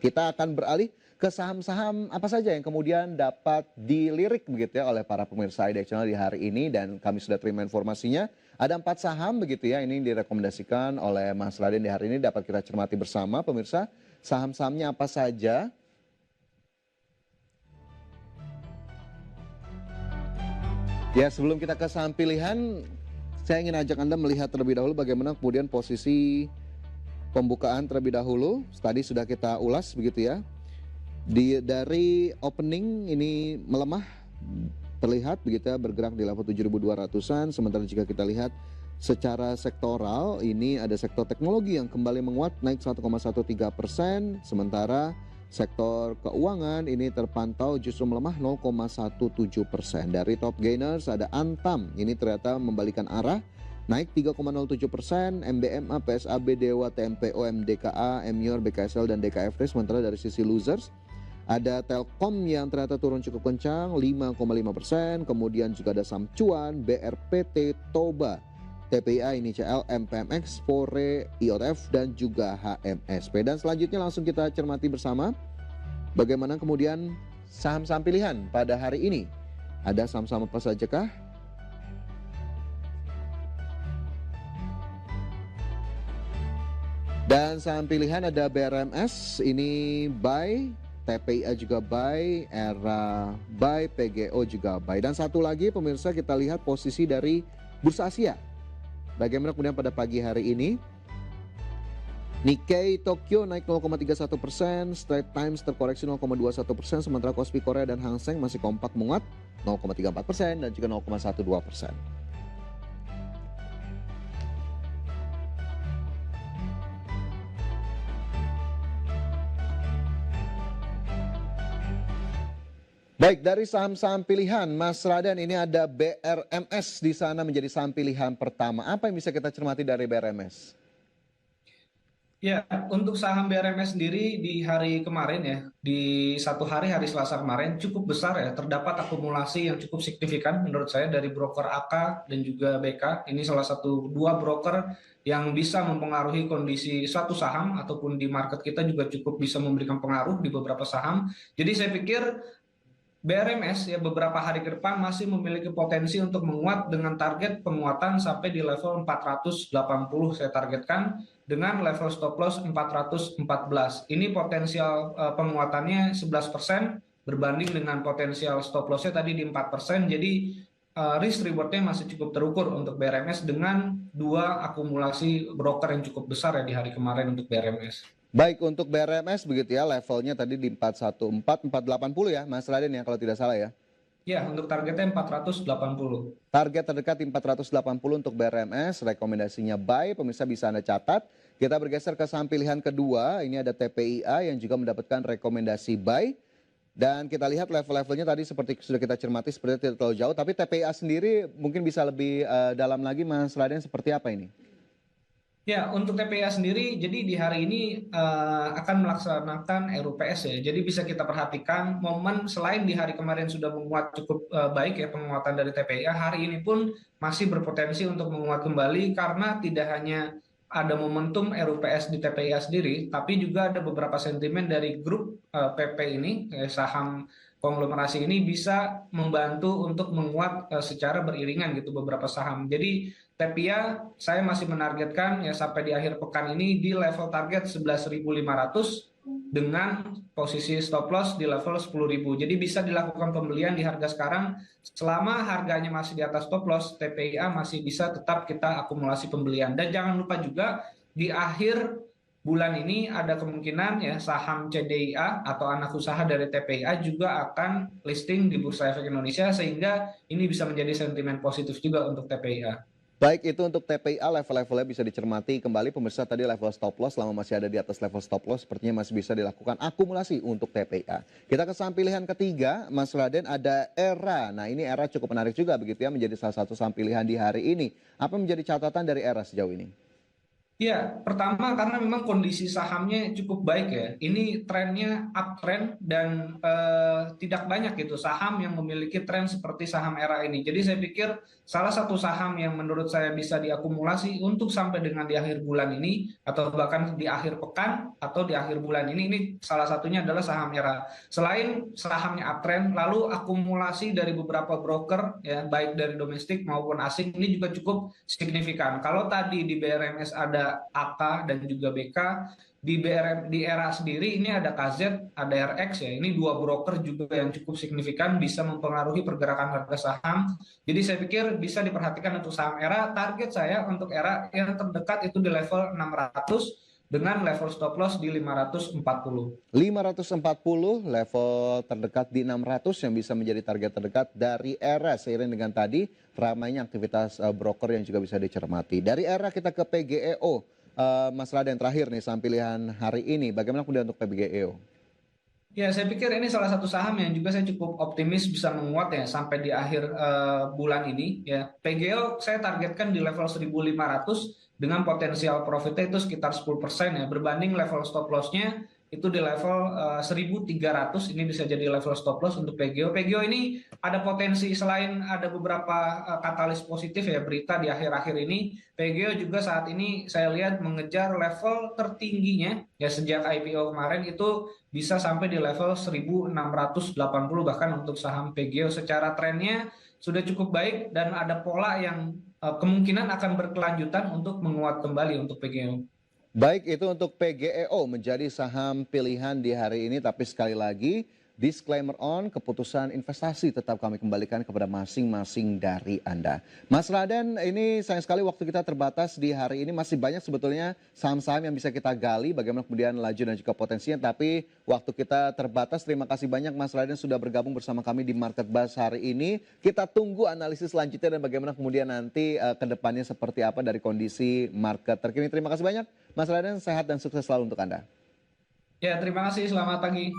Kita akan beralih ke saham-saham apa saja yang kemudian dapat dilirik begitu ya oleh para pemirsa IDX Channel di hari ini, dan kami sudah terima informasinya. Ada 4 saham begitu ya, ini direkomendasikan oleh Mas Raden di hari ini, dapat kita cermati bersama pemirsa. Saham-sahamnya apa saja? Ya, sebelum kita ke saham pilihan, saya ingin ajak Anda melihat terlebih dahulu bagaimana kemudian posisi pembukaan terlebih dahulu. Tadi sudah kita ulas begitu ya. Dari opening ini melemah, terlihat begitu ya, bergerak di level 7.200-an. Sementara jika kita lihat secara sektoral, ini ada sektor teknologi yang kembali menguat naik 1,13%. Sementara sektor keuangan ini terpantau justru melemah 0,17%. Dari top gainers ada Antam, ini ternyata membalikan arah naik 3,07%, MBMA, PSAB, Dewa, TMPO, MDKA, Emyor, BKSL, dan DKFT. Sementara dari sisi losers ada Telkom yang ternyata turun cukup kencang 5,5%, kemudian juga ada Samcuan, BRPT, Toba, TPIA, ini CL, MPMX, Fore, IOTF, dan juga HMSP. Dan selanjutnya langsung kita cermati bersama bagaimana kemudian saham-saham pilihan pada hari ini. Ada saham-saham apa saja kah? Dan saham pilihan ada BRMS, ini buy, TPIA juga buy, ERA buy, PGO juga buy. Dan satu lagi pemirsa, kita lihat posisi dari Bursa Asia. Bagaimana kemudian pada pagi hari ini? Nikkei Tokyo naik 0,31%, Straits Times terkoreksi 0,21%, sementara Kospi Korea dan Hang Seng masih kompak menguat 0,34% dan juga 0,12%. Baik, dari saham-saham pilihan, Mas Raden, ini ada BRMS di sana menjadi saham pilihan pertama. Apa yang bisa kita cermati dari BRMS? Ya, untuk saham BRMS sendiri di hari kemarin ya, di satu hari Selasa kemarin cukup besar ya, terdapat akumulasi yang cukup signifikan menurut saya dari broker AK dan juga BK. Ini salah satu dua broker yang bisa mempengaruhi kondisi suatu saham ataupun di market kita juga cukup bisa memberikan pengaruh di beberapa saham. Jadi saya pikir BRMS ya beberapa hari ke depan masih memiliki potensi untuk menguat dengan target penguatan sampai di level 480 saya targetkan dengan level stop loss 414. Ini potensial penguatannya 11% berbanding dengan potensial stop lossnya tadi di 4%. Jadi risk rewardnya masih cukup terukur untuk BRMS dengan dua akumulasi broker yang cukup besar ya di hari kemarin untuk BRMS. Baik, untuk BRMS begitu ya, levelnya tadi di 414, 480 ya Mas Raden ya kalau tidak salah ya. Ya, untuk targetnya 480. Target terdekat di 480 untuk BRMS, rekomendasinya buy, pemirsa bisa Anda catat. Kita bergeser ke saham pilihan kedua, ini ada TPIA yang juga mendapatkan rekomendasi buy. Dan kita lihat level-levelnya tadi seperti sudah kita cermati, seperti tidak terlalu jauh. Tapi TPIA sendiri mungkin bisa lebih dalam lagi Mas Raden, seperti apa ini? Ya, untuk TPA sendiri, jadi di hari ini akan melaksanakan RUPS ya. Jadi bisa kita perhatikan momen selain di hari kemarin sudah menguat cukup baik ya penguatan dari TPA, hari ini pun masih berpotensi untuk menguat kembali karena tidak hanya ada momentum RUPS di TPA sendiri, tapi juga ada beberapa sentimen dari grup PP ini, saham konglomerasi ini bisa membantu untuk menguat secara beriringan gitu beberapa saham. Jadi Tepia saya masih menargetkan ya sampai di akhir pekan ini di level target 11.500 dengan posisi stop loss di level 10.000. Jadi bisa dilakukan pembelian di harga sekarang selama harganya masih di atas stop loss, TPIA masih bisa tetap kita akumulasi pembelian. Dan jangan lupa juga di akhir bulan ini ada kemungkinan ya saham CDIA atau anak usaha dari TPIA juga akan listing di Bursa Efek Indonesia sehingga ini bisa menjadi sentimen positif juga untuk TPIA. Baik, itu untuk TPIA level-levelnya bisa dicermati kembali pemirsa. Tadi level stop loss selama masih ada di atas level stop loss sepertinya masih bisa dilakukan akumulasi untuk TPIA. Kita ke saham pilihan ketiga, Mas Raden, ada ERA. Nah, ini ERA cukup menarik juga begitu ya, menjadi salah satu saham pilihan di hari ini. Apa menjadi catatan dari ERA sejauh ini? Ya, pertama karena memang kondisi sahamnya cukup baik ya. Ini trennya uptrend dan tidak banyak gitu saham yang memiliki tren seperti saham era ini. Jadi saya pikir salah satu saham yang menurut saya bisa diakumulasi untuk sampai dengan di akhir bulan ini atau bahkan di akhir pekan atau di akhir bulan ini salah satunya adalah saham era. Selain sahamnya uptrend, lalu akumulasi dari beberapa broker ya baik dari domestik maupun asing ini juga cukup signifikan. Kalau tadi di BRMS ada AK dan juga BK, di era sendiri ini ada KZ, ada RX ya. Ini dua broker juga yang cukup signifikan bisa mempengaruhi pergerakan harga saham. Jadi saya pikir bisa diperhatikan untuk saham era. Target saya untuk era yang terdekat itu di level 600 dengan level stop loss di 540. 540 level terdekat di 600 yang bisa menjadi target terdekat dari era seiring dengan tadi ramainya aktivitas broker yang juga bisa dicermati. Dari era kita ke PGEO, Mas Raden terakhir nih saham pilihan hari ini, bagaimana kemudian untuk PGEO? Ya, saya pikir ini salah satu saham yang juga saya cukup optimis bisa menguat ya sampai di akhir bulan ini. Ya, PGO saya targetkan di level 1.500 dengan potensial profitnya itu sekitar 10% ya. Berbanding level stop loss-nya itu di level 1.300, ini bisa jadi level stop loss untuk PGO. PGO ini ada potensi selain ada beberapa katalis positif ya berita di akhir-akhir ini. PGO juga saat ini saya lihat mengejar level tertingginya ya sejak IPO kemarin itu bisa sampai di level 1680 bahkan untuk saham PGO secara trennya sudah cukup baik dan ada pola yang kemungkinan akan berkelanjutan untuk menguat kembali untuk PGO. Baik, itu untuk PGEO menjadi saham pilihan di hari ini, tapi sekali lagi disclaimer on, keputusan investasi tetap kami kembalikan kepada masing-masing dari Anda. Mas Raden, ini sayang sekali waktu kita terbatas di hari ini, masih banyak sebetulnya saham-saham yang bisa kita gali, bagaimana kemudian laju dan juga potensinya, tapi waktu kita terbatas. Terima kasih banyak Mas Raden sudah bergabung bersama kami di Market Buzz hari ini. Kita tunggu analisis selanjutnya dan bagaimana kemudian nanti ke depannya seperti apa dari kondisi market terkini. Terima kasih banyak Mas Raden, sehat dan sukses selalu untuk Anda. Ya, terima kasih. Selamat pagi.